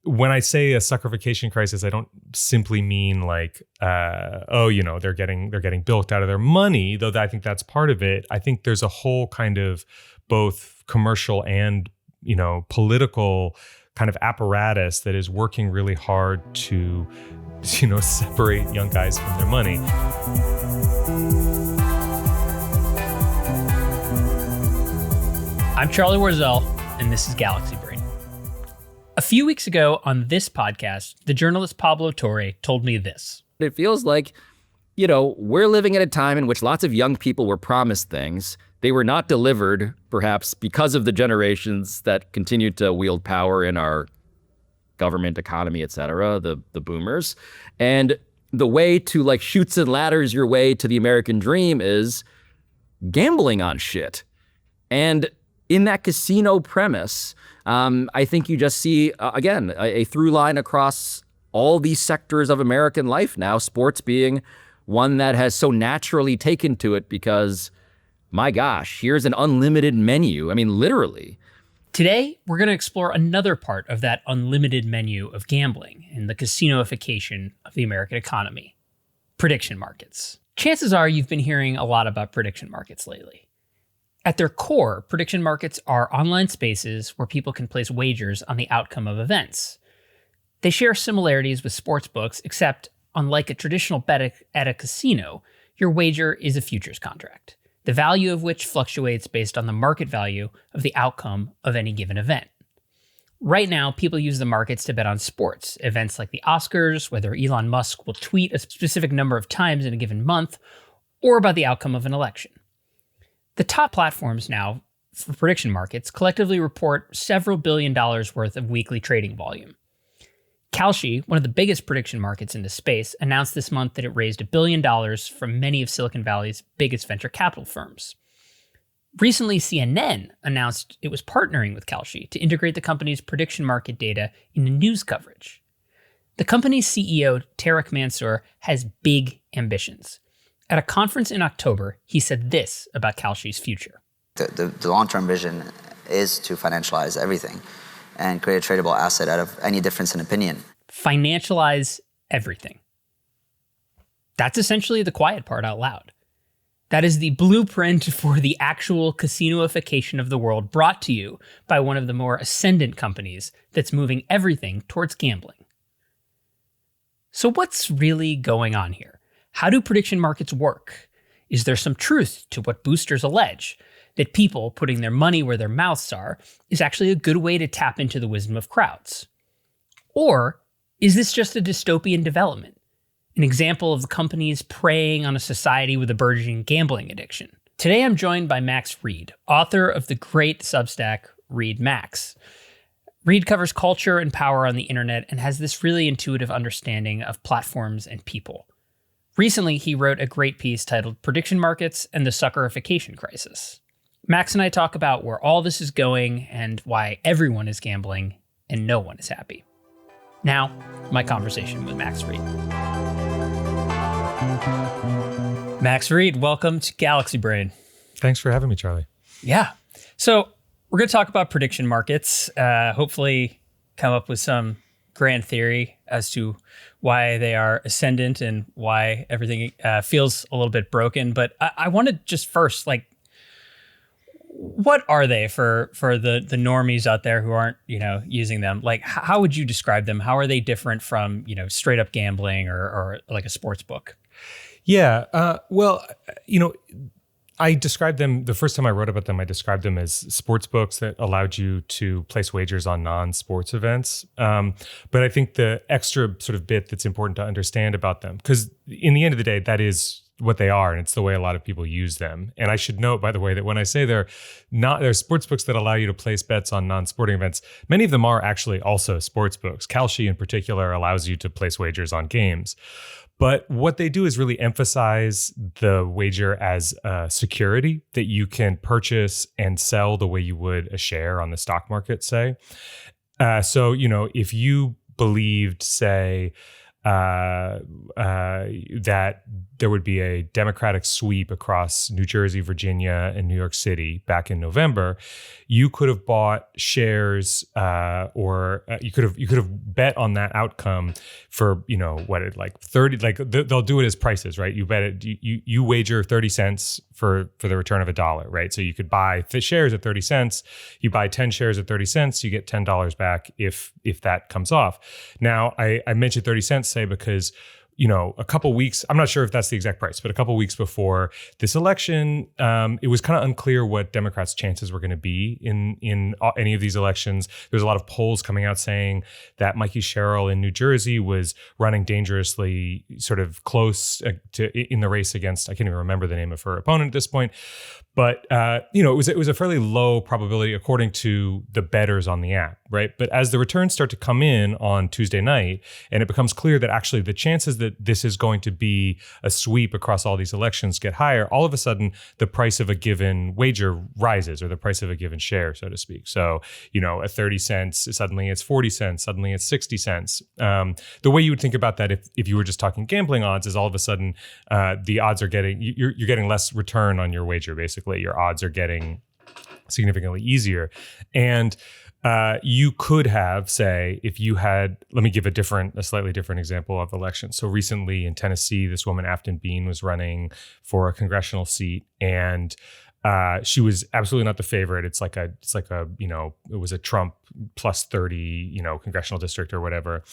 when I say a suckerification crisis, I don't simply mean like, they're getting bilked out of their money, though I think that's part of it. I think there's a whole kind of both commercial and, political kind of apparatus that is working really hard to, separate young guys from their money. I'm Charlie Warzel, and this is Galaxy Brain. A few weeks ago on this podcast, the journalist Pablo Torre told me this. It feels like, we're living at a time in which lots of young people were promised things. They were not delivered, perhaps because of the generations that continued to wield power in our government, economy, et cetera, the boomers. And the way to like chutes and ladders your way to the American dream is gambling on shit. And in that casino premise, I think you just see, again, a through line across all these sectors of American life now, sports being one that has so naturally taken to it because, my gosh, here's an unlimited menu. I mean, literally. Today, we're going to explore another part of that unlimited menu of gambling and the casinoification of the American economy: prediction markets. Chances are you've been hearing a lot about prediction markets lately. At their core, prediction markets are online spaces where people can place wagers on the outcome of events. They share similarities with sportsbooks, except unlike a traditional bet at a casino, your wager is a futures contract, the value of which fluctuates based on the market value of the outcome of any given event. Right now, people use the markets to bet on sports, events like the Oscars, whether Elon Musk will tweet a specific number of times in a given month, or about the outcome of an election. The top platforms now for prediction markets collectively report several $1 billion worth of weekly trading volume. Kalshi, one of the biggest prediction markets in this space, announced this month that it raised $1 billion from many of Silicon Valley's biggest venture capital firms. Recently, CNN announced it was partnering with Kalshi to integrate the company's prediction market data into news coverage. The company's CEO, Tarek Mansour, has big ambitions. At a conference in October, he said this about Kalshi's future. The long-term vision is to financialize everything and create a tradable asset out of any difference in opinion. Financialize everything. That's essentially the quiet part out loud. That is the blueprint for the actual casinoification of the world, brought to you by one of the more ascendant companies that's moving everything towards gambling. So what's really going on here? How do prediction markets work? Is there some truth to what boosters allege, that people putting their money where their mouths are is actually a good way to tap into the wisdom of crowds? Or is this just a dystopian development, an example of the companies preying on a society with a burgeoning gambling addiction? Today I'm joined by Max Read, author of the great Substack Read Max. Read covers culture and power on the internet and has this really intuitive understanding of platforms and people. Recently, he wrote a great piece titled Prediction Markets and the Suckerification Crisis. Max and I talk about where all this is going and why everyone is gambling and no one is happy. Now, my conversation with Max Read. Max Read, welcome to Galaxy Brain. Thanks for having me, Charlie. Yeah. So we're going to talk about prediction markets, hopefully come up with some grand theory as to why they are ascendant and why everything feels a little bit broken. But I want to just first, what are they for the normies out there who aren't, using them? Like, how would you describe them? How are they different from, straight up gambling or like a sports book? Yeah. I described them, the first time I wrote about them, I described them as sports books that allowed you to place wagers on non-sports events. But I think the extra sort of bit that's important to understand about them, because in the end of the day, that is what they are, and it's the way a lot of people use them. And I should note, by the way, that when I say they're sports books that allow you to place bets on non-sporting events, many of them are actually also sports books. Kalshi in particular allows you to place wagers on games. But what they do is really emphasize the wager as a security that you can purchase and sell the way you would a share on the stock market, say. So, if you believed, say, that there would be a Democratic sweep across New Jersey, Virginia, and New York City back in November, you could have bought shares, or you could have bet on that outcome for, you know, what it like 30, like they'll do it as prices, right? You bet it, you wager 30 cents for the return of $1, right? So you could buy the shares at 30 cents, you buy 10 shares at 30 cents, you get $10 back if that comes off. Now, I mentioned 30 cents, say, because, you know, a couple weeks, I'm not sure if that's the exact price, but a couple weeks before this election, it was kind of unclear what Democrats' chances were going to be in any of these elections. There's a lot of polls coming out saying that Mikey Sherrill in New Jersey was running dangerously sort of close in the race against, I can't even remember the name of her opponent at this point. But, you know, it was a fairly low probability according to the bettors on the app, right? But as the returns start to come in on Tuesday night, and it becomes clear that actually the chances that this is going to be a sweep across all these elections get higher, all of a sudden the price of a given wager rises, or the price of a given share, so to speak. So, you know, at 30 cents, suddenly it's 40 cents, suddenly it's 60 cents. The way you would think about that if you were just talking gambling odds is all of a sudden the odds are you're getting less return on your wager, basically. Your odds are getting significantly easier. And you could have, say, if you had, let me give a slightly different example of election. So recently in Tennessee, this woman, Afton Bean, was running for a congressional seat, and she was absolutely not the favorite. It's like a, you know, it was a Trump plus 30, you know, congressional district or whatever.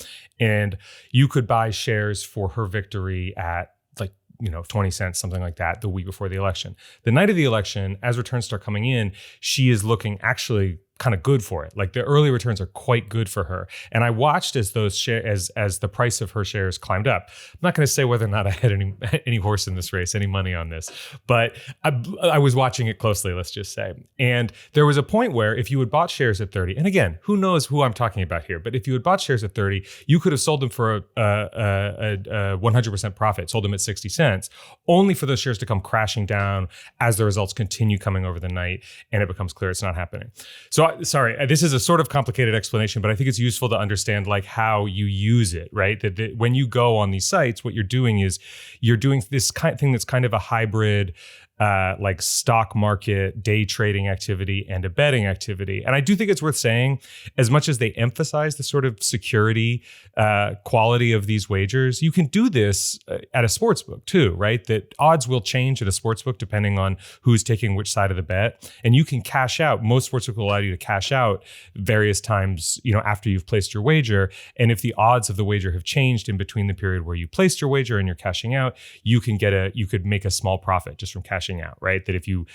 And you could buy shares for her victory at, like, you know, 20 cents, something like that, the week before the election. The night of the election, as returns start coming in, she is looking actually kind of good for it. Like, the early returns are quite good for her. And I watched as those shares, as the price of her shares climbed up. I'm not going to say whether or not I had any horse in this race, any money on this, but I was watching it closely, let's just say. And there was a point where if you had bought shares at 30, and again, who knows who I'm talking about here, but if you had bought shares at 30, you could have sold them for a 100% profit, sold them at 60 cents, only for those shares to come crashing down as the results continue coming over the night, and it becomes clear it's not happening. So sorry, this is a sort of complicated explanation, but I think it's useful to understand like how you use it, right? That when you go on these sites, what you're doing is you're doing this kind of thing that's kind of a hybrid, like stock market, day trading activity and a betting activity. And I do think it's worth saying, as much as they emphasize the sort of security quality of these wagers, you can do this at a sportsbook too, right? That odds will change at a sportsbook depending on who's taking which side of the bet. And you can cash out. Most sportsbook will allow you to cash out various times, you know, after you've placed your wager. And if the odds of the wager have changed in between the period where you placed your wager and you're cashing out, you could make a small profit just from cashing out, right? That if you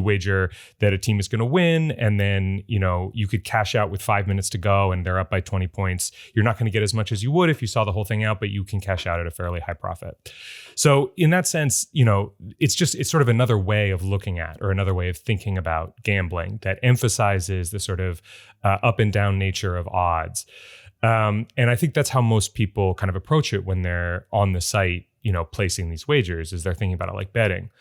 wager that a team is going to win, and then, you know, you could cash out with 5 minutes to go and they're up by 20 points, you're not going to get as much as you would if you saw the whole thing out, but you can cash out at a fairly high profit. So in that sense, you know, it's sort of another way of looking at, or another way of thinking about gambling that emphasizes the sort of up and down nature of odds. And I think that's how most people kind of approach it when they're on the site, you know, placing these wagers, is they're thinking about it like betting.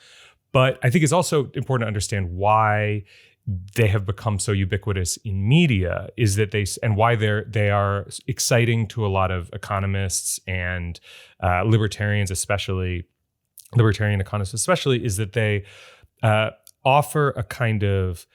But I think it's also important to understand why they have become so ubiquitous in media, is that why they are exciting to a lot of economists and libertarians, especially libertarian economists, especially, is that they offer a kind of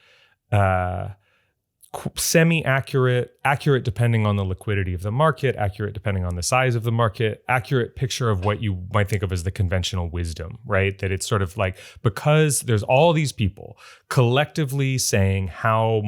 semi-accurate, accurate depending on the liquidity of the market, accurate depending on the size of the market, accurate picture of what you might think of as the conventional wisdom, right? That it's sort of like, because there's all these people collectively saying how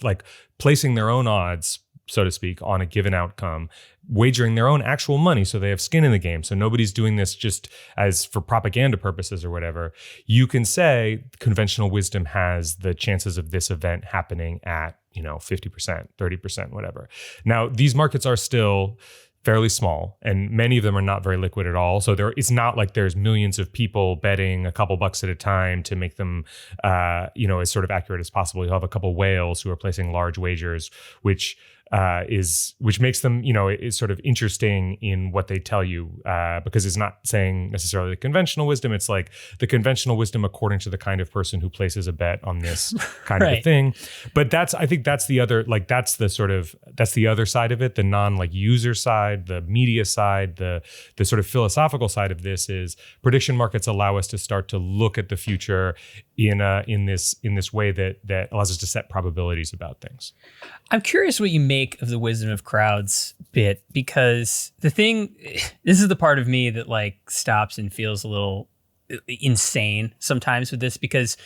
like placing their own odds, so to speak, on a given outcome, wagering their own actual money, so they have skin in the game. So nobody's doing this just as for propaganda purposes or whatever. You can say conventional wisdom has the chances of this event happening at, you know, 50%, 30%, whatever. Now, these markets are still fairly small, and many of them are not very liquid at all. So it's not like there's millions of people betting a couple bucks at a time to make them, you know, as sort of accurate as possible. You'll have a couple whales who are placing large wagers, which which makes them, is sort of interesting in what they tell you, because it's not saying necessarily the conventional wisdom. It's like the conventional wisdom according to the kind of person who places a bet on this kind of a thing. But I think that's the other, like that's the other side of it, the user side, the media side, the sort of philosophical side of this is prediction markets allow us to start to look at the future in this way that allows us to set probabilities about things. I'm curious what you make of the wisdom of crowds bit, because this is the part of me that like stops and feels a little insane sometimes with this, because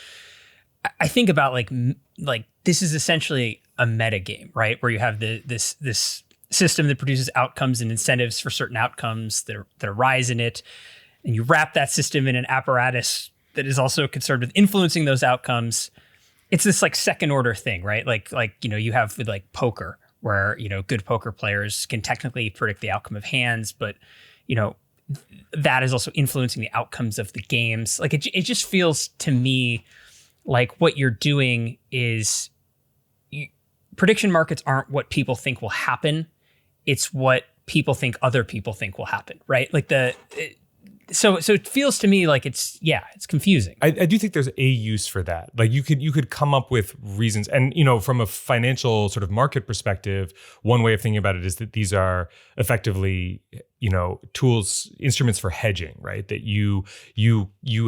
I think about like this is essentially a meta game, right? Where you have this system that produces outcomes and incentives for certain outcomes that arise in it, and you wrap that system in an apparatus that is also concerned with influencing those outcomes. It's this like second order thing, right? Like you have with like poker, where good poker players can technically predict the outcome of hands, but that is also influencing the outcomes of the games. Like it just feels to me like what you're doing is prediction markets aren't what people think will happen. It's what people think other people think will happen, right? Like so it feels to me like it's confusing. I do think there's a use for that. Like you could come up with reasons, and from a financial sort of market perspective, one way of thinking about it is that these are effectively tools, instruments for hedging, right? That you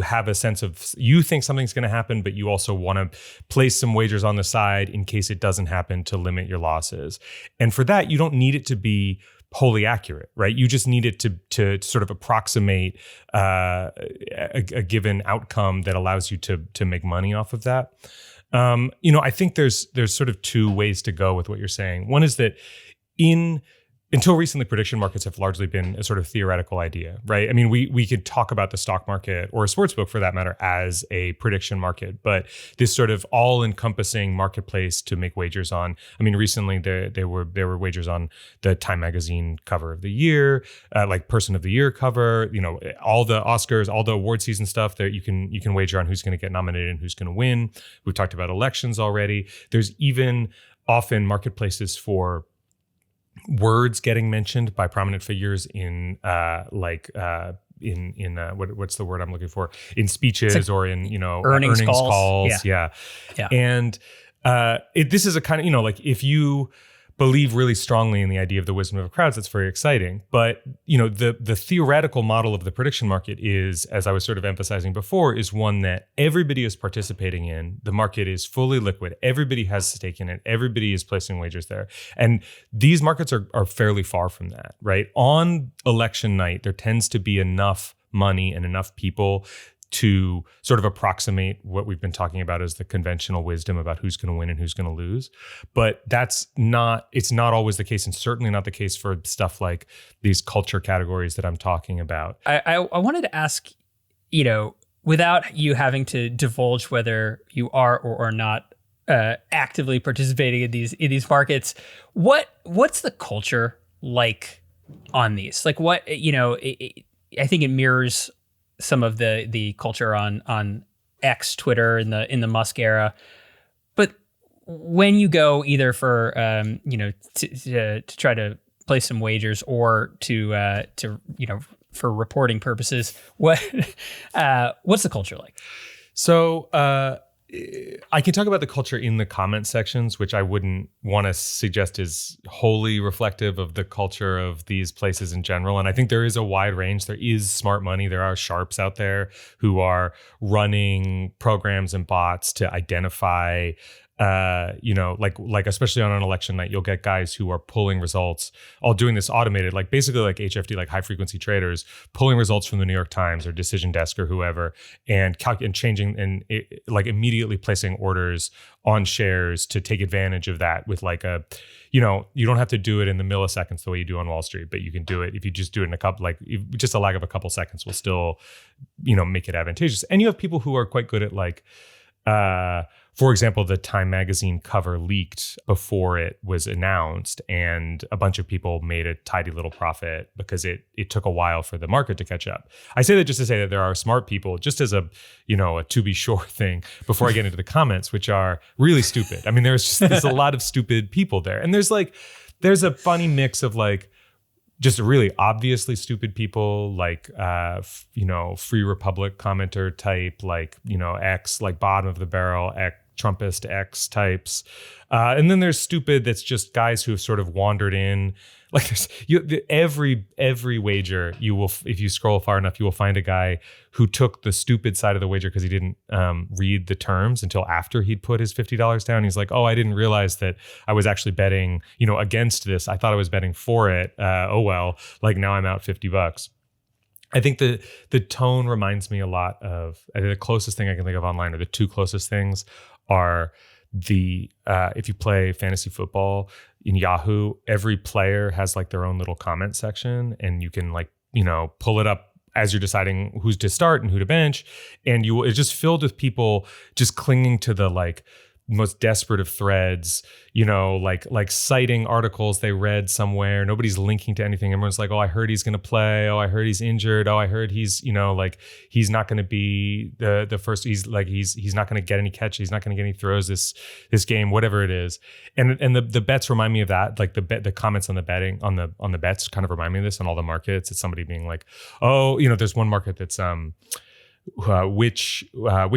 have a sense of, you think something's going to happen, but you also want to place some wagers on the side in case it doesn't happen to limit your losses. And for that, you don't need it to be wholly accurate, right? You just need it to sort of approximate a given outcome that allows you to make money off of that. I think there's sort of two ways to go with what you're saying. One is that until recently, prediction markets have largely been a sort of theoretical idea, right? I mean, we could talk about the stock market or a sports book for that matter as a prediction market, but this sort of all-encompassing marketplace to make wagers on. I mean, recently there were wagers on the Time magazine cover of the year, like person of the year cover, all the Oscars, all the award season stuff that you can wager on who's going to get nominated and who's going to win. We've talked about elections already. There's even often marketplaces for words getting mentioned by prominent figures in what's the word I'm looking for, in speeches or in earnings calls. Yeah. And this is a kind of like if you believe really strongly in the idea of the wisdom of crowds, that's very exciting. But the theoretical model of the prediction market is, as I was sort of emphasizing before, is one that everybody is participating in. The market is fully liquid. Everybody has stake in it. Everybody is placing wagers there. And these markets are fairly far from that, right? On election night, there tends to be enough money and enough people to sort of approximate what we've been talking about as the conventional wisdom about who's going to win and who's going to lose. But it's not always the case, and certainly not the case for stuff like these culture categories that I'm talking about. I wanted to ask, without you having to divulge whether you are or are not actively participating in these markets, what's the culture like on these? Like what, I think it mirrors some of the culture on X, Twitter in the Musk era. But when you go either for to try to place some wagers or to for reporting purposes, what's the culture like? So I can talk about the culture in the comment sections, which I wouldn't want to suggest is wholly reflective of the culture of these places in general. And I think there is a wide range. There is smart money. There are sharps out there who are running programs and bots to identify like especially on an election night, you'll get guys who are pulling results, all doing this automated, like basically like HFT, like high frequency traders, pulling results from the New York Times or Decision Desk or whoever, and changing and like immediately placing orders on shares to take advantage of that with like you don't have to do it in the milliseconds the way you do on Wall Street, but you can do it if you just do it in a couple, like just a lag of a couple seconds will still, make it advantageous. And you have people who are quite good at like, for example, the Time magazine cover leaked before it was announced, and a bunch of people made a tidy little profit because it took a while for the market to catch up. I say that just to say that there are smart people, just as a to be sure thing, before I get into the comments, which are really stupid. I mean, there's a lot of stupid people there. And there's like, There's a funny mix of like just really obviously stupid people, like Free Republic commenter type, like X, like bottom of the barrel X, Trumpist X types, and then there's stupid that's just guys who have sort of wandered in. Like every wager, you will, if you scroll far enough, you will find a guy who took the stupid side of the wager because he didn't read the terms until after he'd put his $50 down. He's like, oh, I didn't realize that I was actually betting, against this. I thought I was betting for it. Oh well, like now I'm out $50. I think the tone reminds me a lot of, I think the closest thing I can think of online, or the two closest things, are if you play fantasy football in Yahoo, every player has like their own little comment section, and you can like pull it up as you're deciding who's to start and who to bench, and it's just filled with people just clinging to the like most desperate of threads, like citing articles they read somewhere. Nobody's linking to anything. Everyone's like, oh, I heard he's going to play. Oh, I heard he's injured. Oh, I heard he's, like he's not going to be the first. He's like, he's not going to get any catches. He's not going to get any throws this game, whatever it is. And the bets remind me of that. Like the comments on the betting on the bets kind of remind me of this on all the markets. It's somebody being like, oh, there's one market that's, which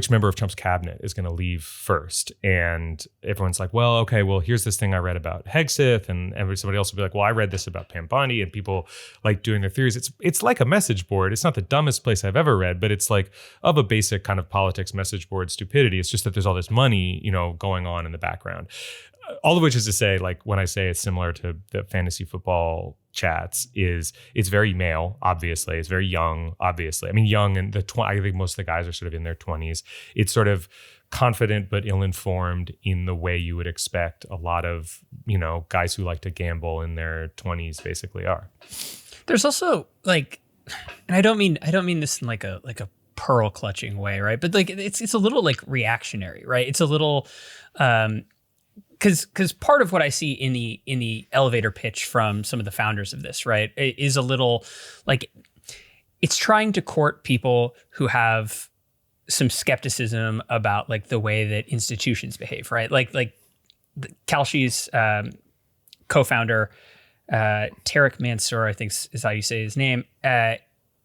member of Trump's cabinet is going to leave first, and everyone's like, well, okay, well, here's this thing I read about Hegseth, and somebody else will be like, well, I read this about Pam Bondi, and people like doing their theories. It's like a message board. It's not the dumbest place I've ever read, but it's like of a basic kind of politics message board stupidity. It's just that there's all this money, going on in the background. All of which is to say, like when I say it's similar to the fantasy football chats, it's very male, obviously. It's very young, obviously. I mean, young, and I think most of the guys are sort of in their 20s. It's sort of confident but ill-informed in the way you would expect a lot of, guys who like to gamble in their 20s basically are. There's also like, and I don't mean this in like a pearl clutching way, right? But like it's a little like reactionary, right? It's a little because part of what I see in the elevator pitch from some of the founders of this, right, is a little like it's trying to court people who have some skepticism about like the way that institutions behave, right? Like Kalshi's co-founder, Tarek Mansour, I think is how you say his name.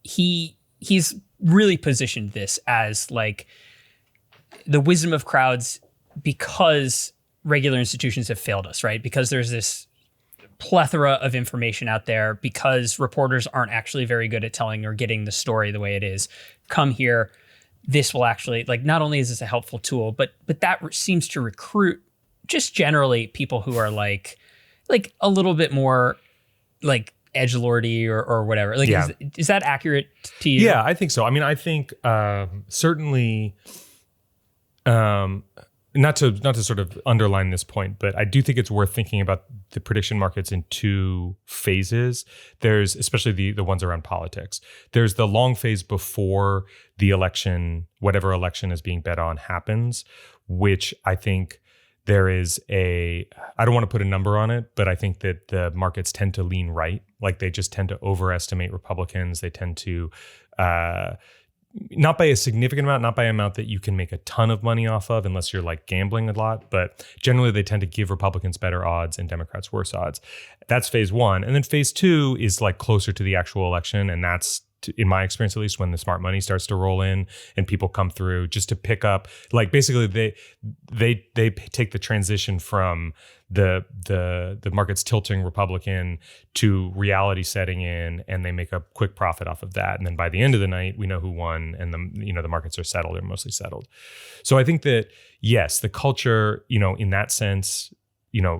He's really positioned this as like the wisdom of crowds because regular institutions have failed us, right? Because there's this plethora of information out there, because reporters aren't actually very good at telling or getting the story the way it is. Come here. This will actually, like, not only is this a helpful tool, but that seems to recruit just generally people who are like a little bit more like edgelordy or whatever. Like, yeah. Is that accurate to you? Yeah, I think so. I mean, I think certainly, not to sort of underline this point, but I do think it's worth thinking about the prediction markets in two phases. There's especially the ones around politics. There's the long phase before the election, whatever election is being bet on happens, which I think there is I don't want to put a number on it, but I think that the markets tend to lean right. Like they just tend to overestimate Republicans. They tend to, not by a significant amount, not by an amount that you can make a ton of money off of unless you're like gambling a lot, but generally they tend to give Republicans better odds and Democrats worse odds. That's phase one. And then phase two is like closer to the actual election. And that's, in my experience, at least, when the smart money starts to roll in and people come through just to pick up, like basically they take the transition from the market's tilting Republican to reality setting in, and they make a quick profit off of that. And then by the end of the night, we know who won, and the markets are settled or mostly settled. So I think that yes, the culture, in that sense,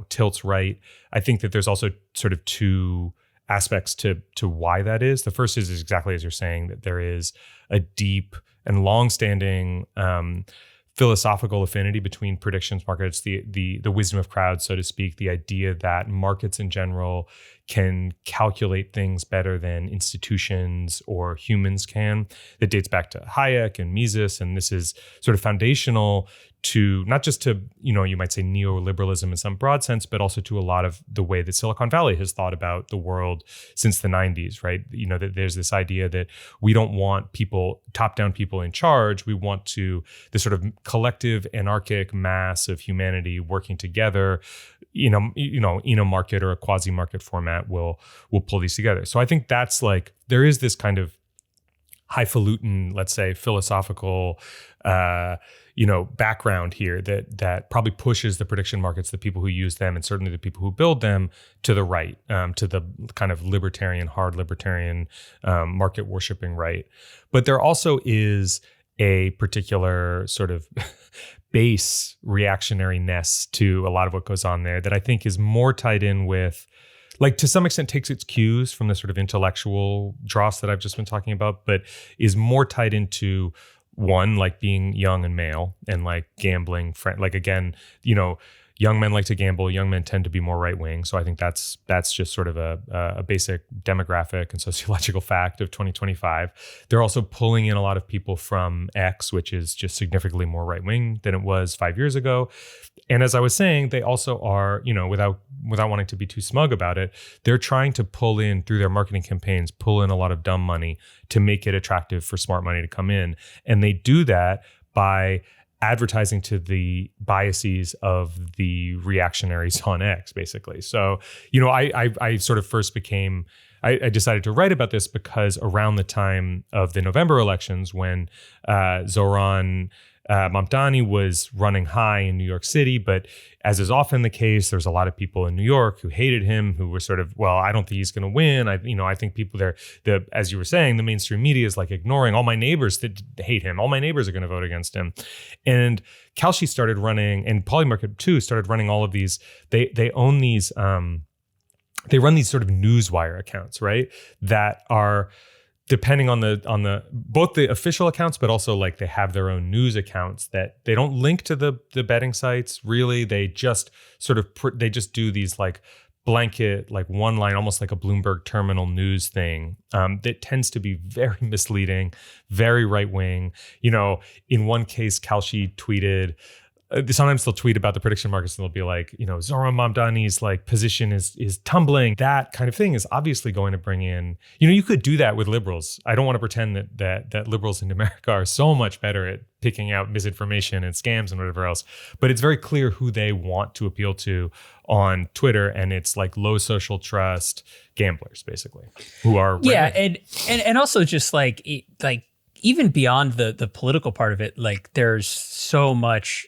tilts right. I think that there's also sort of two aspects to why that is. The first is exactly as you're saying, that there is a deep and long-standing philosophical affinity between predictions markets, the wisdom of crowds, so to speak, the idea that markets in general can calculate things better than institutions or humans can. That dates back to Hayek and Mises, and this is sort of foundational to not just to, you might say neoliberalism in some broad sense, but also to a lot of the way that Silicon Valley has thought about the world since the 90s, right? That there's this idea that we don't want top-down people in charge. We want this sort of collective anarchic mass of humanity working together, in a market or a quasi-market format will pull these together. So I think that's like, there is this kind of highfalutin, let's say, philosophical, background here that probably pushes the prediction markets, the people who use them, and certainly the people who build them, to the right, to the kind of hard libertarian, market worshipping right. But there also is a particular sort of base reactionariness to a lot of what goes on there that I think is more tied in with, like, to some extent takes its cues from the sort of intellectual dross that I've just been talking about, but is more tied into one, like being young and male and like gambling. Like, again, young men like to gamble. Young men tend to be more right wing. So I think that's just sort of a basic demographic and sociological fact of 2025. They're also pulling in a lot of people from X, which is just significantly more right wing than it was 5 years ago. And as I was saying, they also are, without wanting to be too smug about it, they're trying to pull in, through their marketing campaigns, pull in a lot of dumb money to make it attractive for smart money to come in. And they do that by advertising to the biases of the reactionaries on X, basically. So, I sort of first I decided to write about this because around the time of the November elections, when Zoran Mamdani was running high in New York City, but as is often the case, there's a lot of people in New York who hated him, who were sort of, well, I don't think he's going to win. I think people there, as you were saying, the mainstream media is like ignoring all my neighbors that hate him. All my neighbors are going to vote against him. And Kalshi started running, and Polymarket too started running all of these. They own these. They run these sort of newswire accounts, right? That are, depending on the both the official accounts, but also like they have their own news accounts that they don't link to the betting sites. Really, they just sort of they just do these like blanket, like one line, almost like a Bloomberg terminal news thing that tends to be very misleading, very right wing. In one case, Kalshi tweeted. Sometimes they'll tweet about the prediction markets and they'll be like, Zoran Mamdani's like position is tumbling. That kind of thing is obviously going to bring in, you could do that with liberals. I don't want to pretend that liberals in America are so much better at picking out misinformation and scams and whatever else, but it's very clear who they want to appeal to on Twitter, and it's like low social trust gamblers, basically, who are and also just like even beyond the political part of it, like there's so much.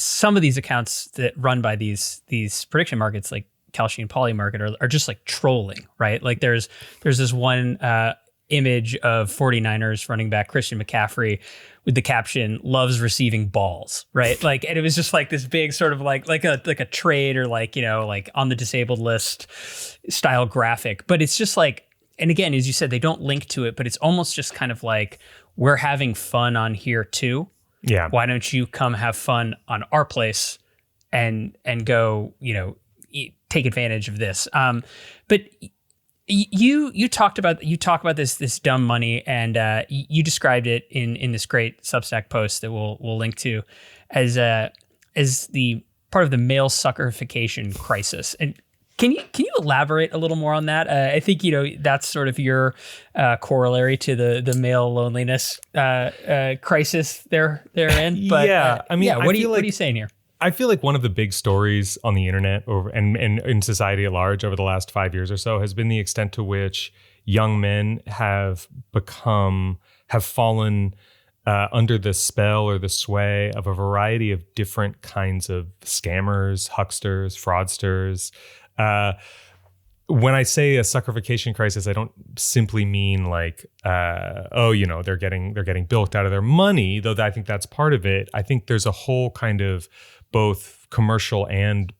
Some of these accounts that run by these prediction markets, like Kalshi and Polymarket, are just like trolling, right? Like there's this one image of 49ers running back Christian McCaffrey with the caption "loves receiving balls," right? Like, and it was just like this big sort of like a trade or like on the disabled list style graphic, but it's just like. And again, as you said, they don't link to it, but it's almost just kind of like, we're having fun on here too. Yeah. Why don't you come have fun on our place and go, take advantage of this. But you talk about this dumb money, and you described it in this great Substack post that we'll link to as the part of the male suckerification crisis. And Can you elaborate a little more on that? I think that's sort of your corollary to the male loneliness crisis therein. But yeah, what are you saying here? I feel like one of the big stories on the internet and in society at large over the last 5 years or so has been the extent to which young men have fallen under the spell or the sway of a variety of different kinds of scammers, hucksters, fraudsters. When I say a suckerification crisis, I don't simply mean like, they're getting bilked out of their money, though I think that's part of it. I think there's a whole kind of both commercial and,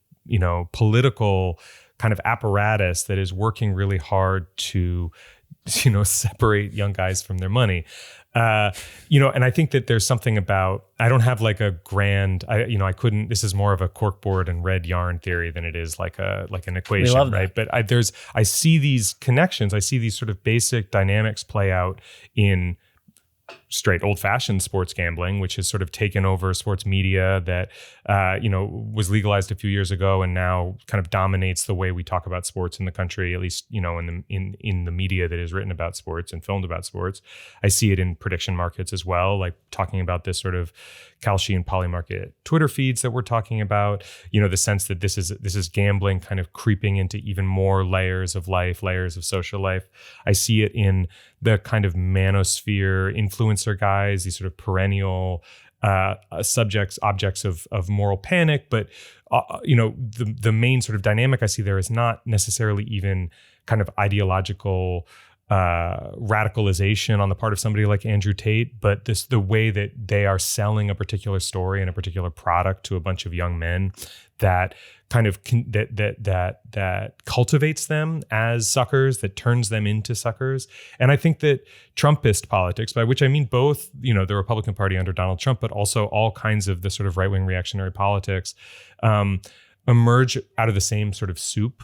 political kind of apparatus that is working really hard to, separate young guys from their money. And I think that there's something about, I don't have like a grand, I couldn't, this is more of a corkboard and red yarn theory than it is like an equation, right? But I see these connections, I see these sort of basic dynamics play out in straight old-fashioned sports gambling, which has sort of taken over sports media that was legalized a few years ago and now kind of dominates the way we talk about sports in the country, at least in the media that is written about sports and filmed about sports. I see it in prediction markets as well, like talking about this sort of Kalshi and Polymarket Twitter feeds that we're talking about. The sense that this is gambling kind of creeping into even more layers of life, layers of social life. I see it in the kind of manosphere influencer guys, these sort of perennial objects of moral panic. But the main sort of dynamic I see there is not necessarily even kind of ideological radicalization on the part of somebody like Andrew Tate, but the way that they are selling a particular story and a particular product to a bunch of young men that kind of that cultivates them as suckers, that turns them into suckers. And I think that Trumpist politics, by which I mean both, the Republican Party under Donald Trump, but also all kinds of the sort of right-wing reactionary politics, emerge out of the same sort of soup.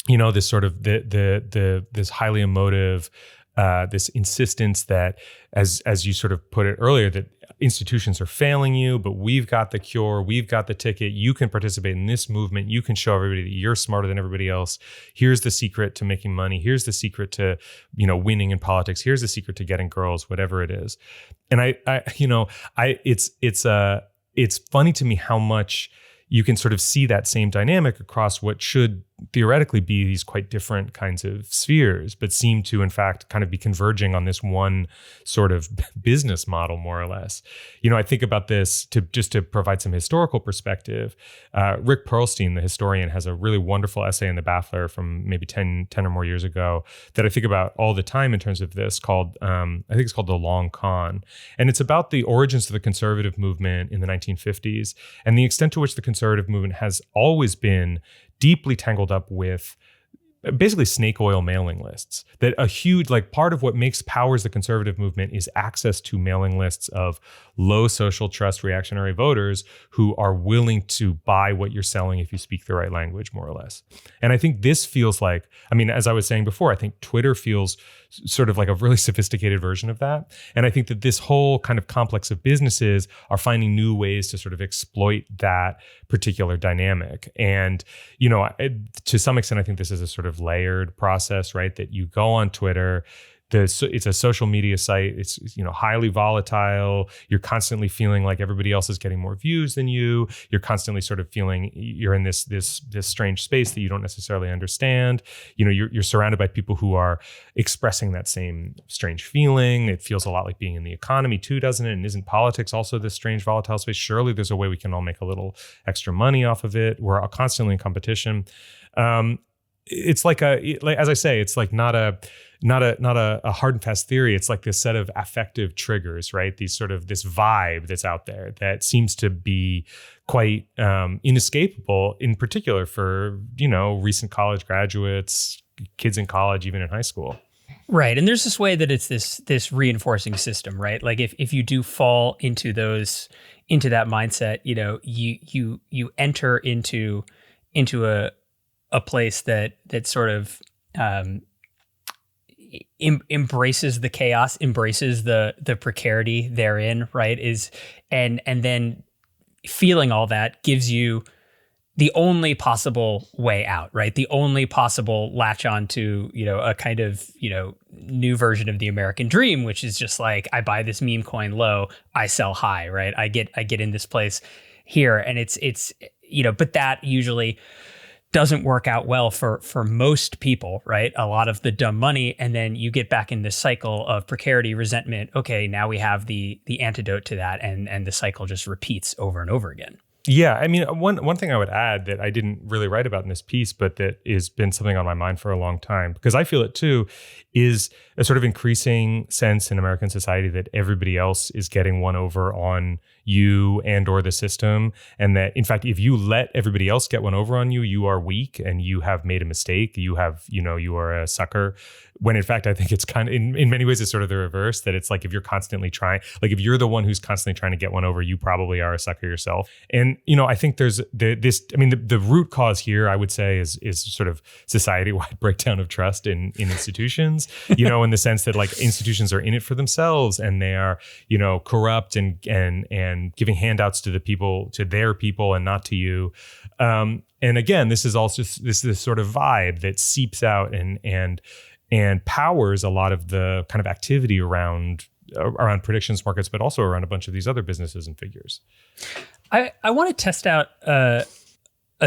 This sort of this highly emotive, this insistence that, as you sort of put it earlier, that institutions are failing you, but we've got the cure, we've got the ticket. You can participate in this movement. You can show everybody that you're smarter than everybody else. Here's the secret to making money. Here's the secret to winning in politics. Here's the secret to getting girls, whatever it is. And it's funny to me how much you can sort of see that same dynamic across what should theoretically be these quite different kinds of spheres, but seem to, in fact, kind of be converging on this one sort of business model, more or less. I think about this to provide some historical perspective. Rick Perlstein, the historian, has a really wonderful essay in the Baffler from maybe 10 or more years ago that I think about all the time in terms of this, called, I think it's called The Long Con. And it's about the origins of the conservative movement in the 1950s and the extent to which the conservative movement has always been deeply tangled up with basically snake oil mailing lists. That a huge, part of what powers the conservative movement is access to mailing lists of low social trust reactionary voters who are willing to buy what you're selling if you speak the right language, more or less. And I think this feels like, as I was saying before, I think Twitter feels sort of like a really sophisticated version of that. And I think that this whole kind of complex of businesses are finding new ways to sort of exploit that particular dynamic. And, to some extent, I think this is a sort of layered process, right? That you go on Twitter, it's a social media site. It's highly volatile. You're constantly feeling like everybody else is getting more views than you. You're constantly sort of feeling you're in this strange space that you don't necessarily understand. You're surrounded by people who are expressing that same strange feeling. It feels a lot like being in the economy too, doesn't it? And isn't politics also this strange volatile space? Surely there's a way we can all make a little extra money off of it. We're constantly in competition. It's as I say, it's like not a hard and fast theory. It's like this set of affective triggers, right? These sort of this vibe that's out there that seems to be quite inescapable, in particular for, recent college graduates, kids in college, even in high school. Right. And there's this way that it's this reinforcing system, right? Like if you do fall into that mindset, you enter into a place that sort of embraces the chaos, embraces the precarity therein, right? And then feeling all that gives you the only possible way out, right? The only possible latch on to, a kind of, new version of the American dream, which is just like, I buy this meme coin low, I sell high, right? I get in this place here. And it's but that usually doesn't work out well for most people, right? A lot of the dumb money, and then you get back in this cycle of precarity, resentment. Okay, now we have the antidote to that, and the cycle just repeats over and over again. Yeah, one thing I would add that I didn't really write about in this piece, but that has been something on my mind for a long time, because I feel it too, is a sort of increasing sense in American society that everybody else is getting one over on you and or the system, and that in fact, if you let everybody else get one over on you, you are weak and you have made a mistake. You are a sucker. When in fact, I think it's kind of in many ways it's sort of the reverse, that it's like if you're constantly trying, like if you're the one who's constantly trying to get one over, you probably are a sucker yourself. And I think there's the root cause here, I would say, is sort of society-wide breakdown of trust in institutions, in the sense that like institutions are in it for themselves and they are, corrupt and giving handouts to their people and not to you. And again, this is also this sort of vibe that seeps out and powers a lot of the kind of activity around predictions markets, but also around a bunch of these other businesses and figures. I want to test out a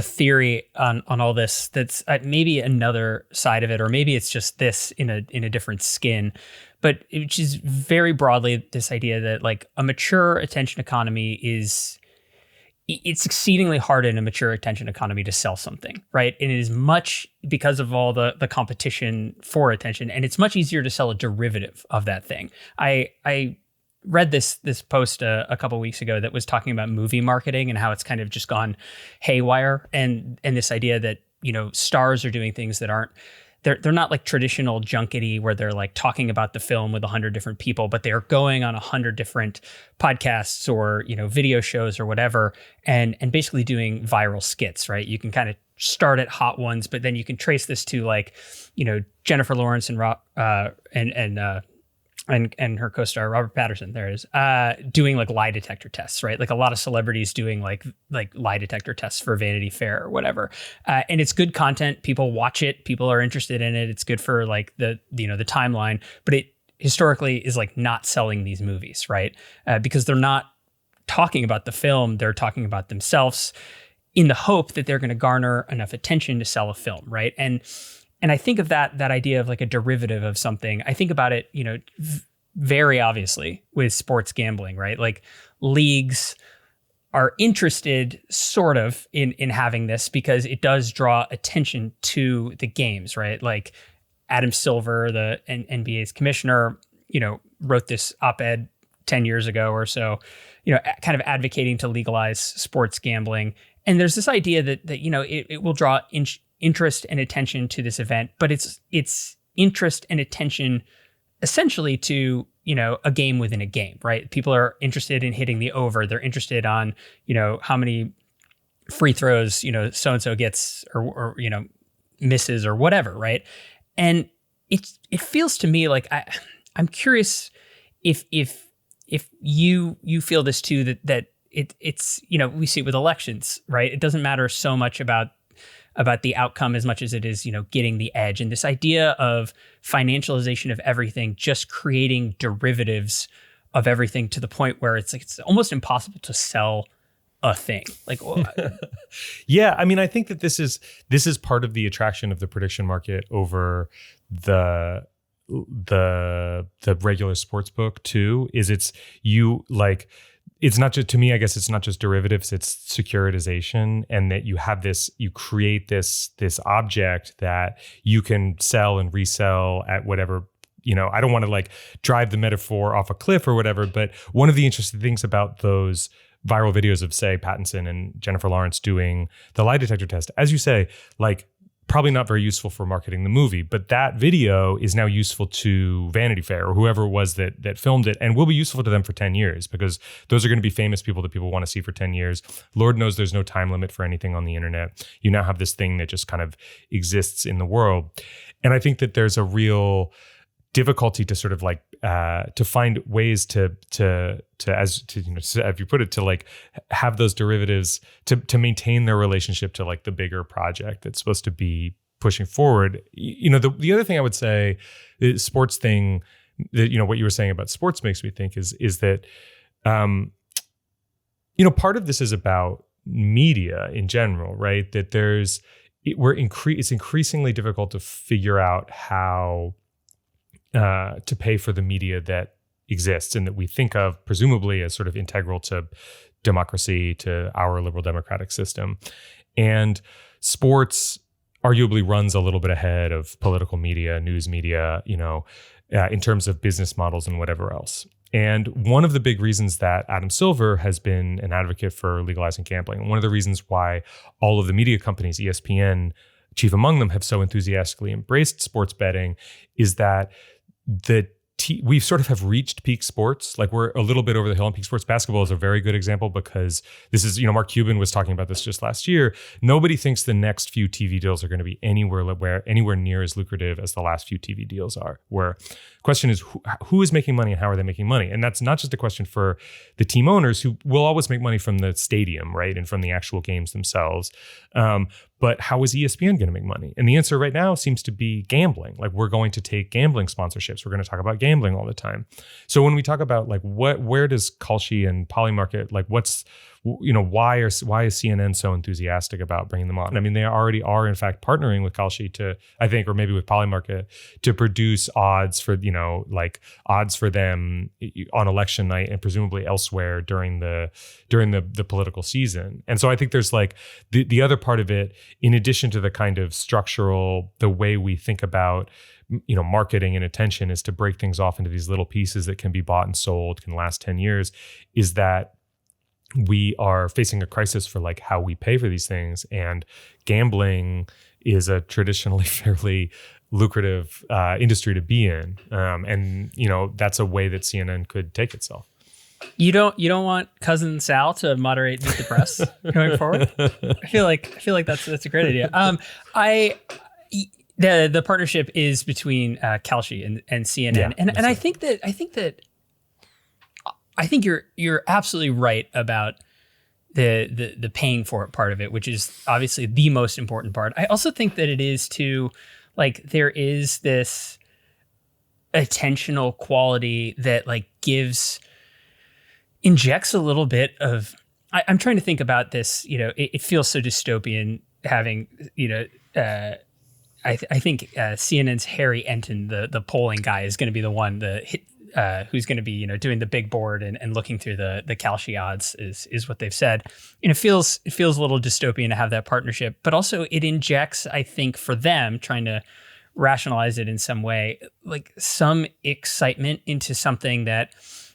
theory on all this that's maybe another side of it, or maybe it's just this in a different skin, but which is very broadly this idea that like a mature attention economy it's exceedingly hard in a mature attention economy to sell something, right? And it is much because of all the competition for attention, and it's much easier to sell a derivative of that thing. I read this post a couple of weeks ago that was talking about movie marketing and how it's kind of just gone haywire, and this idea that stars are doing things that aren't. They're not like traditional junkety where they're like talking about the film with 100 different people, but they're going on 100 different podcasts or, video shows or whatever, and basically doing viral skits, right? You can kind of start at hot ones, but then you can trace this to like, Jennifer Lawrence and and her co-star Robert Pattinson, there it is, doing like lie detector tests, right? Like a lot of celebrities doing like lie detector tests for Vanity Fair or whatever. And it's good content. People watch it. People are interested in it. It's good for like the timeline, but it historically is like not selling these movies, right? Because they're not talking about the film. They're talking about themselves in the hope that they're going to garner enough attention to sell a film, right? And I think of that idea of like a derivative of something. I think about it, very obviously with sports gambling, right? Like leagues are interested sort of in having this because it does draw attention to the games, right? Like Adam Silver, the NBA's commissioner, wrote this op-ed 10 years ago or so, kind of advocating to legalize sports gambling. And there's this idea that it will draw interest and attention to this event, but it's interest and attention essentially to, a game within a game, right? People are interested in hitting the over. They're interested on, how many free throws, so-and-so gets or misses or whatever, right? And it feels to me like I'm curious if you feel this too, that it's we see it with elections, right? It doesn't matter so much about the outcome as much as it is, getting the edge. And this idea of financialization of everything, just creating derivatives of everything to the point where it's like it's almost impossible to sell a thing. Like, yeah, I mean, I think that this is part of the attraction of the prediction market over the regular sports book too. It's not just, to me, I guess it's not just derivatives, it's securitization, and that you create this object that you can sell and resell at whatever, I don't want to like drive the metaphor off a cliff or whatever, but one of the interesting things about those viral videos of, say, Pattinson and Jennifer Lawrence doing the lie detector test, as you say, like, probably not very useful for marketing the movie, but that video is now useful to Vanity Fair or whoever it was that filmed it, and will be useful to them for 10 years because those are going to be famous people that people want to see for 10 years. Lord knows there's no time limit for anything on the internet. You now have this thing that just kind of exists in the world. And I think that there's a real difficulty to sort of like to find ways to as you put it, to like have those derivatives to maintain their relationship to like the bigger project that's supposed to be pushing forward. The other thing I would say, the sports thing that what you were saying about sports makes me think is that part of this is about media in general, right? That it's increasingly difficult to figure out how to pay for the media that exists and that we think of presumably as sort of integral to democracy, to our liberal democratic system. And sports arguably runs a little bit ahead of political media, news media, in terms of business models and whatever else. And one of the big reasons that Adam Silver has been an advocate for legalizing gambling, one of the reasons why all of the media companies, ESPN, chief among them, have so enthusiastically embraced sports betting, is that we sort of have reached peak sports. Like, we're a little bit over the hill on peak sports. Basketball is a very good example, because this is, Mark Cuban was talking about this just last year. Nobody thinks the next few TV deals are going to be anywhere near as lucrative as the last few TV deals are. Where the question is, who is making money and how are they making money? And that's not just a question for the team owners, who will always make money from the stadium, right, and from the actual games themselves. But how is ESPN going to make money? And the answer right now seems to be gambling. Like, we're going to take gambling sponsorships. We're going to talk about gambling all the time. So when we talk about like where does Kalshi and Polymarket, like why is CNN so enthusiastic about bringing them on? I mean, they already are in fact partnering with Kalshi to, I think, or maybe with Polymarket, to produce odds for, odds for them on election night and presumably elsewhere during the political season. And so I think there's like the other part of it, in addition to the kind of structural, the way we think about marketing and attention, is to break things off into these little pieces that can be bought and sold, can last 10 years, is that we are facing a crisis for like how we pay for these things. And gambling is a traditionally fairly lucrative industry to be in. And that's a way that CNN could take itself. You don't want Cousin Sal to moderate Meet the Press going forward? I feel like that's a great idea. The partnership is between Kalshi and CNN, Yeah, and I think you're absolutely right about the paying for it part of it, which is obviously the most important part. I also think that it is too, like, there is this attentional quality that like injects a little bit of. I'm trying to think about this. It feels so dystopian having I think CNN's Harry Enton, the polling guy, is going to be the one who's going to be doing the big board and looking through the Kalshi odds is what they've said. And it feels a little dystopian to have that partnership, but also it injects, I think, for them, trying to rationalize it in some way, like some excitement into something that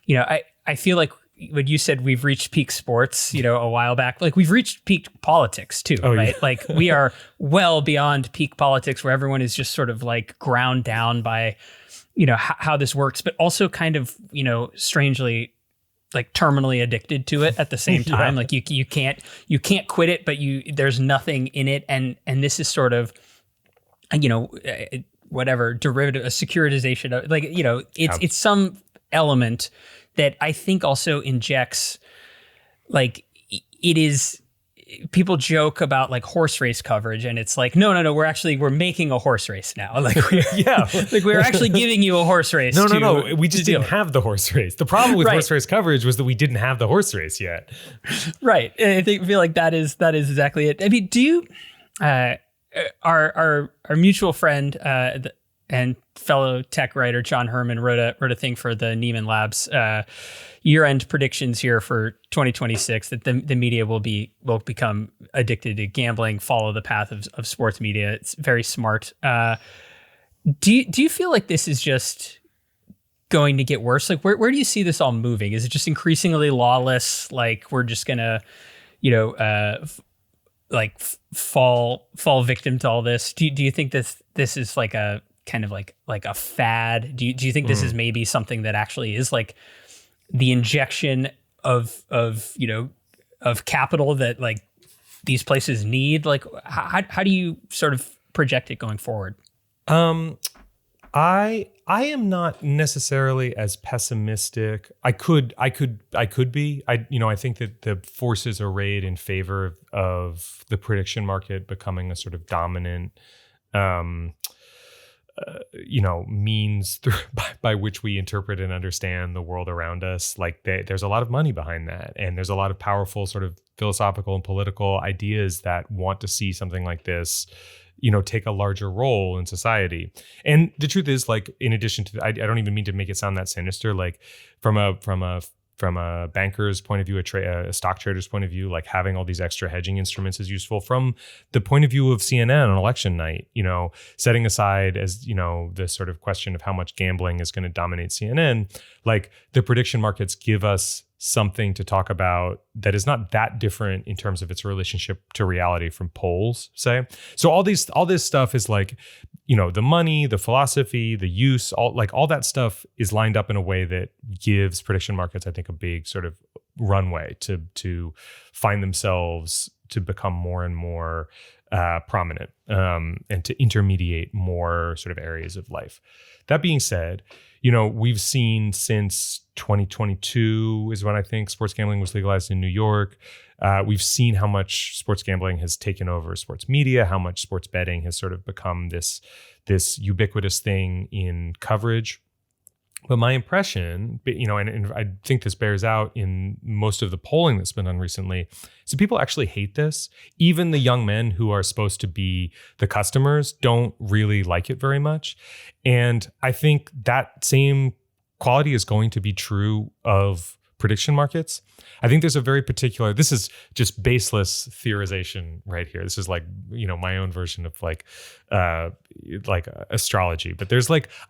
I feel like when you said we've reached peak sports, a while back, like we've reached peak politics too, right? Yeah. Like we are well beyond peak politics, where everyone is just sort of like ground down by, how this works, but also kind of, strangely, like terminally addicted to it at the same time. Yeah. Like you can't quit it, but there's nothing in it, and this is sort of, whatever derivative, a securitization of, like, it's some element that I think also injects, like, it is, people joke about like horse race coverage, and it's like, no, we're making a horse race now. Like, we're actually giving you a horse race. No. We just didn't have the horse race. The problem with horse race coverage was that we didn't have the horse race yet. Right. I feel like that is exactly it. I mean, do you, our mutual friend, and fellow tech writer John Herman wrote a thing for the Neiman Labs year-end predictions here for 2026 that the media will become addicted to gambling, follow the path of sports media. It's very smart. Do you feel like this is just going to get worse? Like, where do you see this all moving? Is it just increasingly lawless? Like, we're just gonna, fall victim to all this? Do you think this is like a kind of like a fad? Do you think this is maybe something that actually is like the injection of capital that like these places need? Like, how do you sort of project it going forward? I am not necessarily as pessimistic. I could be. I think that the forces arrayed in favor of the prediction market becoming a sort of dominant means by which we interpret and understand the world around us. Like, there's a lot of money behind that, and there's a lot of powerful sort of philosophical and political ideas that want to see something like this, take a larger role in society. And the truth is, like, in addition to, I don't even mean to make it sound that sinister. Like, from a from a banker's point of view, a stock trader's point of view, like having all these extra hedging instruments is useful. From the point of view of CNN on election night, setting aside as, the sort of question of how much gambling is going to dominate CNN, like the prediction markets give us something to talk about that is not that different in terms of its relationship to reality from polls, say. So all this stuff is like, the money, the philosophy, the use, all that stuff is lined up in a way that gives prediction markets, I think, a big sort of runway to find themselves to become more and more prominent and to intermediate more sort of areas of life. That being said, we've seen since 2022 is when I think sports gambling was legalized in New York. We've seen how much sports gambling has taken over sports media, how much sports betting has sort of become this ubiquitous thing in coverage. But my impression, and I think this bears out in most of the polling that's been done recently, so people actually hate this. Even the young men who are supposed to be the customers don't really like it very much. And I think that same quality is going to be true of prediction markets. I think there's a very particular, this is just baseless theorization right here. This is like, my own version of like astrology. But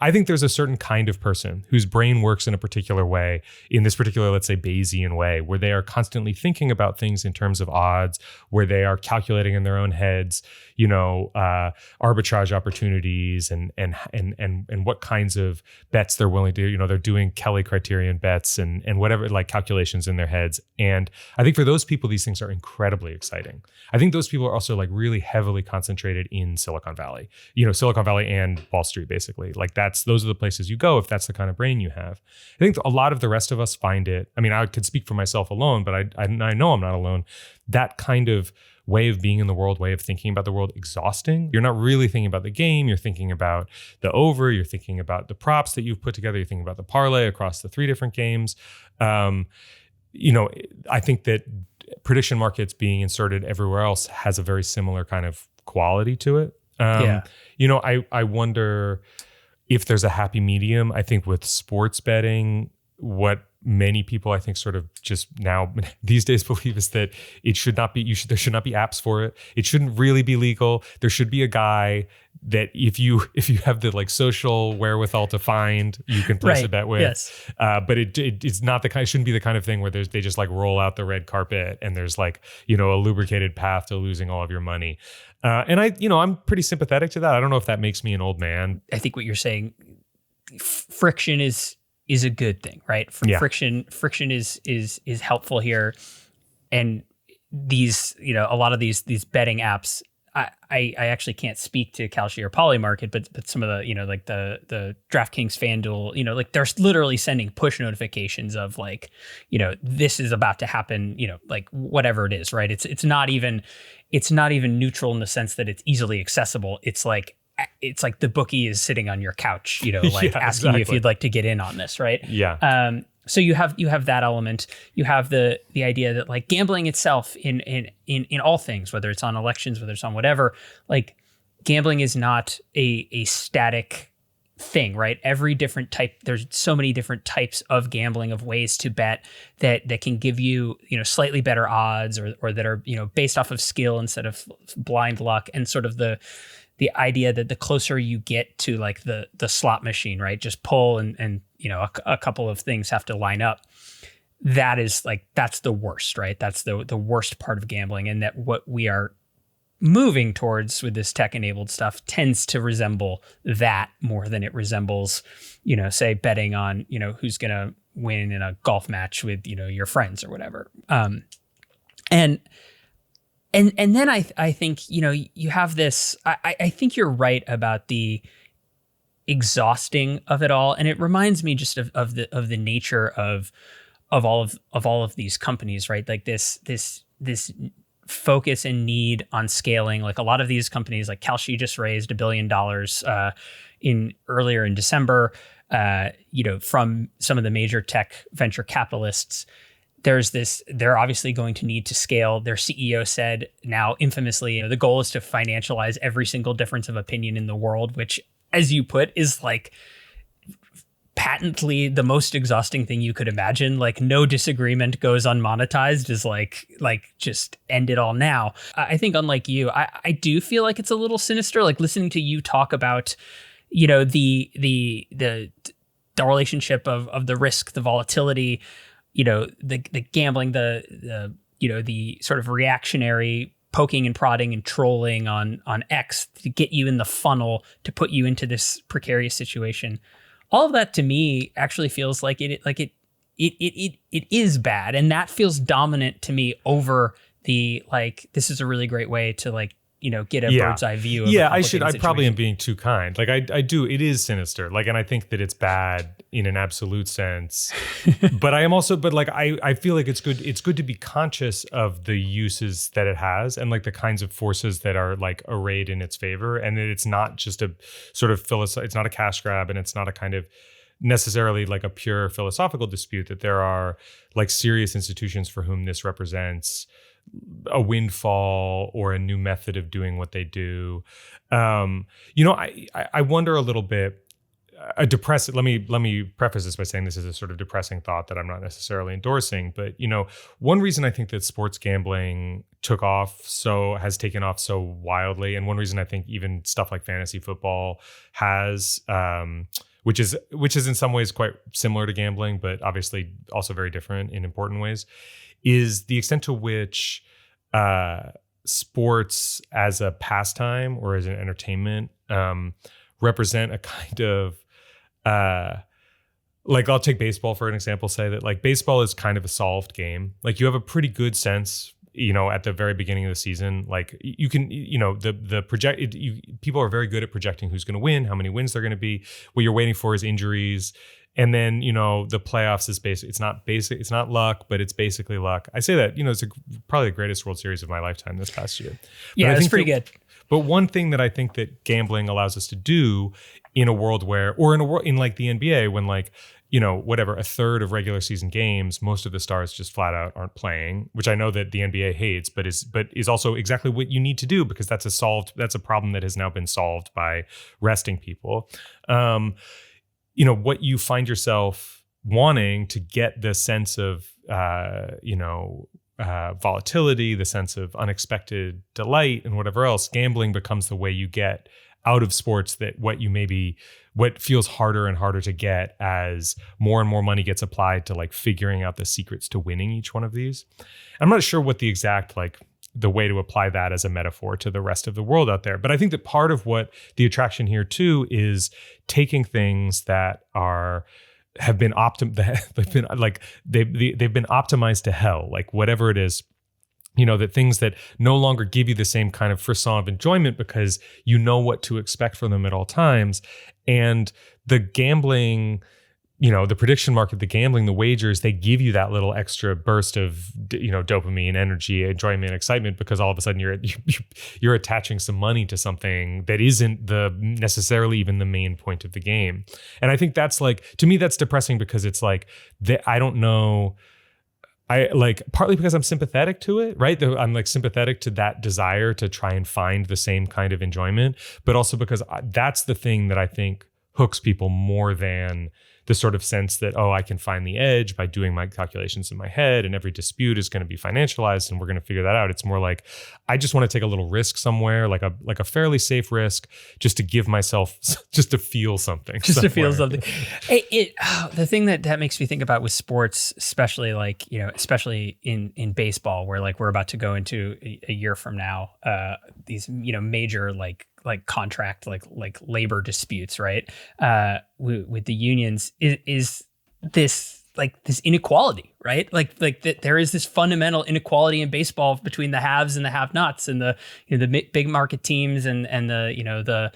I think there's a certain kind of person whose brain works in a particular way, in this particular, let's say, Bayesian way, where they are constantly thinking about things in terms of odds, where they are calculating in their own heads, arbitrage opportunities and what kinds of bets they're willing to do. They're doing Kelly criterion bets and whatever, like calculations in their heads. And I think for those people, these things are incredibly exciting. I think those people are also like really heavily concentrated in Silicon Valley, Silicon Valley and Wall Street, basically. Like those are the places you go if that's the kind of brain you have. I think a lot of the rest of us find it, I could speak for myself alone, but I know I'm not alone. That kind of way of being in the world, way of thinking about the world, exhausting. You're not really thinking about the game. You're thinking about the over. You're thinking about the props that you've put together. You're thinking about the parlay across the 3 different games. I think that prediction markets being inserted everywhere else has a very similar kind of quality to it. I wonder if there's a happy medium. I think with sports betting, what many people I think sort of just now these days believe is that it should not be, there should not be apps for it. It shouldn't really be legal. There should be a guy that if you have the like social wherewithal to find, you can place a bet with. Yes. But it's not it shouldn't be the kind of thing where they just like roll out the red carpet and there's like, a lubricated path to losing all of your money. And I'm pretty sympathetic to that. I don't know if that makes me an old man. I think what you're saying, friction is a good thing, right? Friction is helpful here. And these, a lot of these betting apps, I actually can't speak to Kalshi or Polymarket, but some of the, like the DraftKings, FanDuel, like they're literally sending push notifications of like, this is about to happen, like whatever it is, right? It's not even neutral in the sense that it's easily accessible. It's like the bookie is sitting on your couch, asking you if you'd like to get in on this, right? Yeah. So you have that element. You have the idea that like gambling itself in all things, whether it's on elections, whether it's on whatever, like gambling is not a static thing, right? Every different type, there's so many different types of gambling, of ways to bet that can give you, slightly better odds or that are, based off of skill instead of blind luck, and sort of the idea that the closer you get to like the slot machine, right? Just pull and a couple of things have to line up. That is like, that's the worst, right? That's the worst part of gambling. And that what we are moving towards with this tech-enabled stuff tends to resemble that more than it resembles, say betting on, who's going to win in a golf match with, your friends or whatever. And then I think, you have this, I think you're right about the exhausting of it all. And it reminds me just of the nature of all of these companies, right? Like this focus and need on scaling. Like a lot of these companies, like Kalshi just raised $1 billion earlier in December, from some of the major tech venture capitalists. They're obviously going to need to scale. Their CEO said now infamously, the goal is to financialize every single difference of opinion in the world, which, as you put, is like patently the most exhausting thing you could imagine. Like no disagreement goes unmonetized is like just end it all now. I think unlike you, I do feel like it's a little sinister, like listening to you talk about, you know, the relationship of the risk, the volatility, you know, the gambling, the you know, the sort of reactionary poking and prodding and trolling on X to get you in the funnel to put you into this precarious situation. All of that to me actually feels like it is bad, and that feels dominant to me over the like this is a really great way to like, you know, get a bird's eye view of I probably am being too kind. Like I do, it is sinister. Like, and I think that it's bad in an absolute sense. But I am also, but like I feel like it's good to be conscious of the uses that it has and like the kinds of forces that are like arrayed in its favor. And that it's not just a sort of it's not a cash grab, and it's not a kind of necessarily like a pure philosophical dispute, that there are like serious institutions for whom this represents a windfall or a new method of doing what they do. You know, I wonder a little bit, let me preface this by saying this is a sort of depressing thought that I'm not necessarily endorsing, but you know, one reason I think that sports gambling has taken off so wildly, and one reason I think even stuff like fantasy football has, which is in some ways quite similar to gambling, but obviously also very different in important ways, is the extent to which sports as a pastime or as an entertainment represent a kind of like, I'll take baseball for an example, say that like baseball is kind of a solved game. Like you have a pretty good sense, you know, at the very beginning of the season, like you can, you know, people are very good at projecting who's going to win, how many wins they're going to be. What you're waiting for is injuries. And then, you know, the playoffs is it's not luck, but it's basically luck. I say that, you know, it's probably the greatest World Series of my lifetime this past year. Yeah, it's pretty good. But one thing that I think that gambling allows us to do in a world where, or in a world in like the NBA, when like, you know, whatever, a third of regular season games, most of the stars just flat out aren't playing, which I know that the NBA hates, but is also exactly what you need to do, because that's a problem that has now been solved by resting people. You know, what you find yourself wanting to get the sense of, volatility, the sense of unexpected delight and whatever else, gambling becomes the way you get out of sports what feels harder and harder to get as more and more money gets applied to like figuring out the secrets to winning each one of these. I'm not sure what the exact the way to apply that as a metaphor to the rest of the world out there. But I think that part of what the attraction here too is taking things that have been they've been optimized to hell, like whatever it is, you know, that things that no longer give you the same kind of frisson of enjoyment because you know what to expect from them at all times. And the gambling, you know, the prediction market, the gambling, the wagers, they give you that little extra burst of, you know, dopamine, energy, enjoyment, excitement, because all of a sudden you're attaching some money to something that isn't necessarily even the main point of the game. And I think that's like, to me, that's depressing, because it's like, I don't know. I like, partly because I'm sympathetic to it, right? I'm like sympathetic to that desire to try and find the same kind of enjoyment, but also because that's the thing that I think hooks people more than the sort of sense that, oh, I can find the edge by doing my calculations in my head, and every dispute is going to be financialized and we're going to figure that out. It's more like, I just want to take a little risk somewhere, like a fairly safe risk, just to give myself, just to feel something. To feel something. The thing that makes me think about with sports, especially like, you know, especially in baseball, where like we're about to go into a year from now, these, you know, major like contract, like labor disputes, right? With the unions is this like this inequality, right? Like there is this fundamental inequality in baseball between the haves and the have-nots, and the, you know, the big market teams and the, you know, the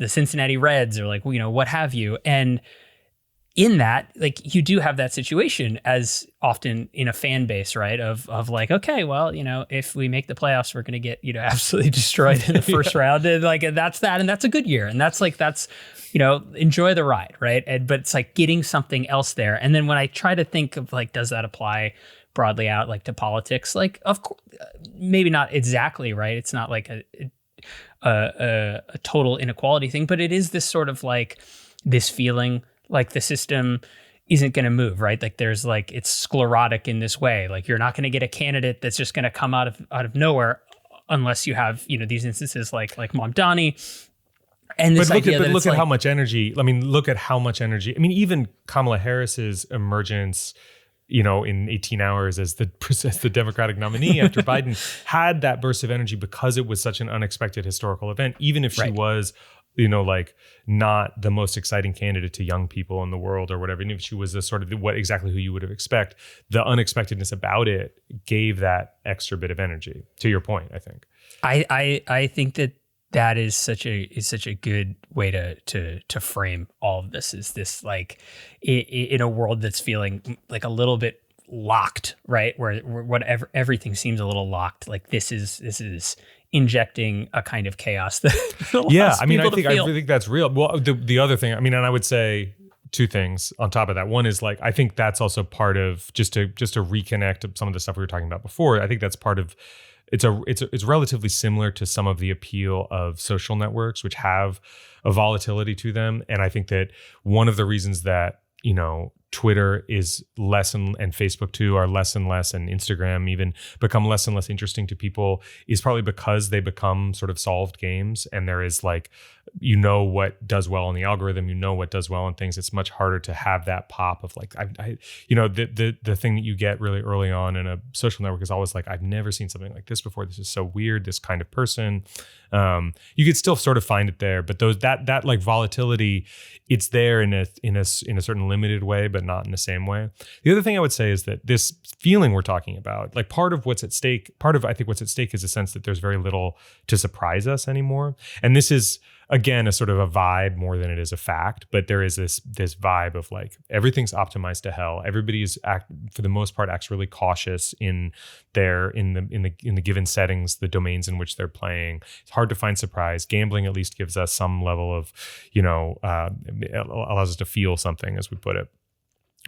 Cincinnati Reds, or like, you know, what have you. And in that, like, you do have that situation as often in a fan base, right? Of like, okay, well, you know, if we make the playoffs, we're going to get, you know, absolutely destroyed in the first round. And like, that's that. And that's a good year. And that's, you know, enjoy the ride, right? But it's like getting something else there. And then when I try to think of like, does that apply broadly out like to politics? Like, of course, maybe not exactly, right? It's not like a total inequality thing, but it is this sort of like, this feeling like the system isn't going to move, right? Like there's like, it's sclerotic in this way. Like you're not going to get a candidate that's just going to come out of nowhere unless you have, you know, these instances like Mamdani. And this look at how much energy. I mean, look at how much energy. I mean, even Kamala Harris's emergence, you know, in 18 hours as the Democratic nominee after Biden had that burst of energy because it was such an unexpected historical event. Even if she was, you know, like not the most exciting candidate to young people in the world or whatever, even if she was the sort of exactly who you would have expect, the unexpectedness about it gave that extra bit of energy. To your point, I think. I think that is such a good way to frame all of this. Is this like in a world that's feeling like a little bit locked, right? Where whatever everything seems a little locked. Like this is injecting a kind of chaos that I mean, I think that's real. Well, the other thing, I mean, and I would say two things on top of that. One is like, I think that's also part of just to reconnect some of the stuff we were talking about before. I think that's part of it's relatively similar to some of the appeal of social networks, which have a volatility to them. And I think that one of the reasons that, you know, Twitter is less and Facebook too are less and less, and Instagram even become less and less interesting to people is probably because they become sort of solved games, and there is like, you know, what does well in the algorithm, you know what does well in things. It's much harder to have that pop of like, I you know, the thing that you get really early on in a social network is always like, I've never seen something like this before. This is so weird. This kind of person. You could still sort of find it there, but that like volatility, it's there in a certain limited way, but not in the same way. The other thing I would say is that this feeling we're talking about, like part of I think what's at stake is a sense that there's very little to surprise us anymore. And this is, again, a sort of a vibe more than it is a fact, but there is this vibe of like, everything's optimized to hell. Everybody is for the most part acts really cautious in the given settings, the domains in which they're playing. It's hard to find surprise. Gambling at least gives us some level of, you know, allows us to feel something, as we put it.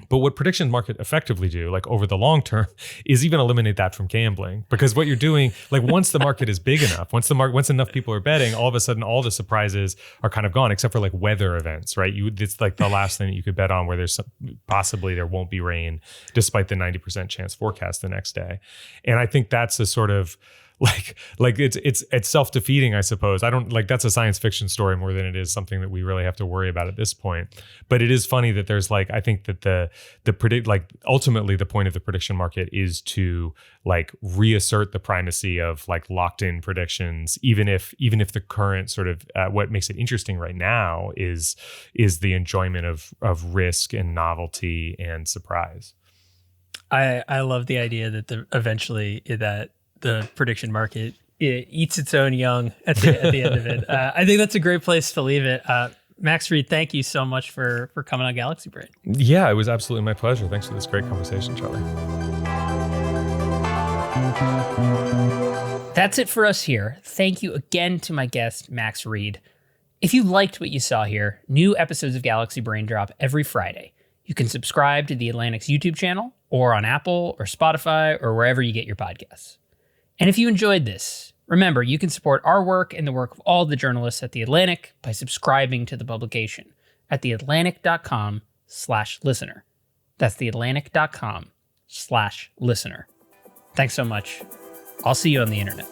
But what prediction market effectively do, like over the long term, is even eliminate that from gambling. Because what you're doing, like once the market is big enough, once enough people are betting, all of a sudden all the surprises are kind of gone, except for like weather events, right? It's like the last thing that you could bet on, where there's possibly there won't be rain, despite the 90% chance forecast the next day. And I think that's a sort of like it's self-defeating, I suppose. I don't like, that's a science fiction story more than it is something that we really have to worry about at this point. But it is funny that there's like, I think that ultimately the point of the prediction market is to like reassert the primacy of like locked in predictions, even if the current sort of what makes it interesting right now is the enjoyment of risk and novelty and surprise. I love the idea that eventually that the prediction market eats its own young at the end of it. I think that's a great place to leave it. Max Read, thank you so much for coming on Galaxy Brain. Yeah, it was absolutely my pleasure. Thanks for this great conversation, Charlie. That's it for us here. Thank you again to my guest, Max Read. If you liked what you saw here, new episodes of Galaxy Brain drop every Friday. You can subscribe to The Atlantic's YouTube channel, or on Apple or Spotify or wherever you get your podcasts. And if you enjoyed this, remember, you can support our work and the work of all the journalists at The Atlantic by subscribing to the publication at theatlantic.com/listener. That's theatlantic.com/listener. Thanks so much. I'll see you on the internet.